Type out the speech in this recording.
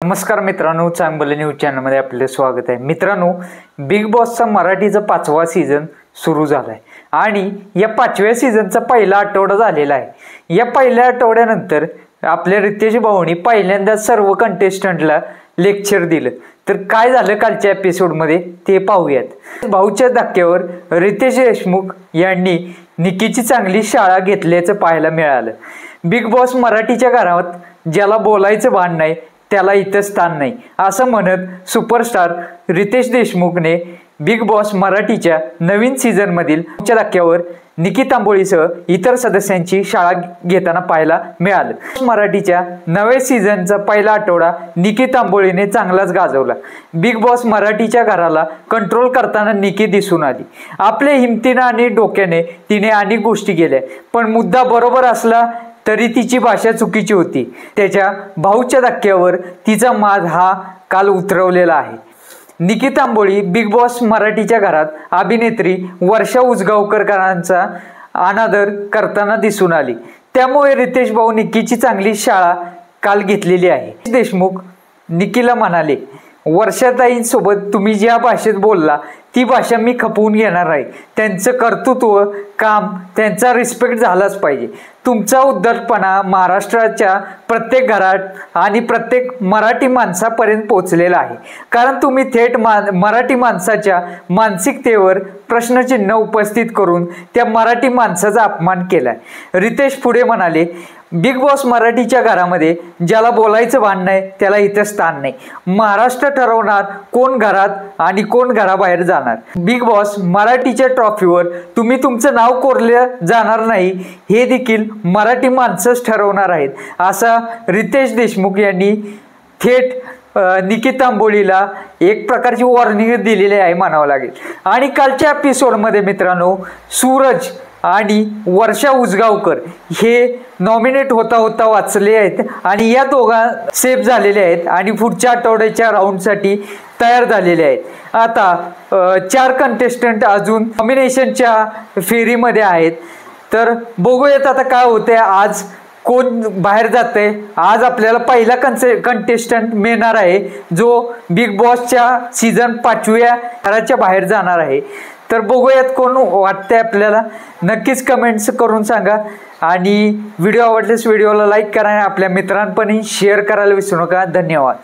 नमस्कार मित्रांनो, चांगलं न्यूज चॅनलमध्ये आपले स्वागत आहे। मित्रांनो, बिग बॉसचा मराठीचा 5वा सीझन सुरू झालाय आणि या 5व्या सीझनचा पहिला आठवडा झालेला आहे। या पहिल्या आठवड्यानंतर आपल्या रितेश भाऊनी पहिल्यांदा सर्व कंटेस्टंटला लेक्चर दिलं। तर काय झालं कालच्या एपिसोडमध्ये ते पाहूयात। भाऊच्या धक्क्यावर रितेश देशमुख यांनी निकीची चांगली शाळा घेतल्याचं पाहायला मिळालं। बिग बॉस मराठीच्या घरात ज्याला बोलायचं भान नाही त्याला इथं स्थान नाही असं म्हणत सुपरस्टार रितेश देशमुखने बिग बॉस मराठीच्या नवीन सीझनमधील धक्क्यावर निकी तांबोळीसह इतर सदस्यांची शाळा घेताना पाहायला मिळालं। मराठीच्या नव्या सीझनचा पहिला आठवडा निकी तांबोळीने चांगलाच गाजवला। बिग बॉस मराठीच्या घराला कंट्रोल करताना निकी दिसून आली। आपल्या हिमतीने आणि डोक्याने तिने अनेक गोष्टी केल्या, पण मुद्दा बरोबर असला तरी तिची भाषा चुकीची होती। त्याच्या भाऊच्या धक्क्यावर तिचा माज हा काल उतरवलेला आहे। निकी तांबोळी बिग बॉस मराठीच्या घरात अभिनेत्री वर्षा उसगावकरांचा अनादर करताना दिसून आली। त्यामुळे रितेश भाऊ निकीची चांगली शाळा काल घेतलेली आहे। देशमुख निकीला म्हणाले, वर्षाताईंसोबत तुम्ही ज्या भाषेत बोलला ती भाषा मी खपवून घेणार आहे। त्यांचं कर्तृत्व काम त्यांचा रिस्पेक्ट झालाच पाहिजे। तुमचा उद्धटपणा महाराष्ट्राच्या प्रत्येक घरात आणि प्रत्येक मराठी माणसापर्यंत पोहोचलेला आहे, कारण तुम्ही थेट मराठी माणसाच्या मानसिकतेवर प्रश्नचिन्ह उपस्थित करून त्या मराठी माणसाचा अपमान केलाय। रितेश पुढे म्हणाले, बिग बॉस मराठीच्या घरामध्ये ज्याला बोलायचं भान नाही त्याला इथं स्थान नाही। महाराष्ट्र ठरवणार कोण घरात आणि कोण घराबाहेर जाणार। बिग बॉस मराठीच्या ट्रॉफीवर तुम्ही तुमचं नाव कोरलं जाणार नाही हे देखील मराठी माणसंच ठरवणार आहेत, असा रितेश देशमुख यांनी थेट निकी तांबोळीला एक प्रकारची वॉर्निंग दिलेली आहे म्हणावं लागेल। आणि कालच्या एपिसोडमध्ये मित्रांनो, सूरज आणि वर्षा उसगावकर हे नॉमिनेट होता वाचले आहेत आणि या दोघा सेफ झालेले आहेत आणि पुढच्या आठवड्याच्या राऊंडसाठी तयार झालेले आहेत। आता 4 कंटेस्टंट अजून नॉमिनेशनच्या फेरीमध्ये आहेत। तर बघूयात आता काय होते, आज कोण बाहेर जाते। आज आपल्याला पहिला कंटेस्टंट मिळणार आहे जो बिग बॉसच्या सीझन 5व्या घराच्या बाहेर जाणार आहे। तर बघूयात कोण वाटतंय आपल्याला, नक्कीच कमेंट्स करून सांगा आणि व्हिडिओ आवडल्यास व्हिडिओला लाईक करा आणि आपल्या मित्रांपर्यंत शेअर करायला विसरू नका। धन्यवाद।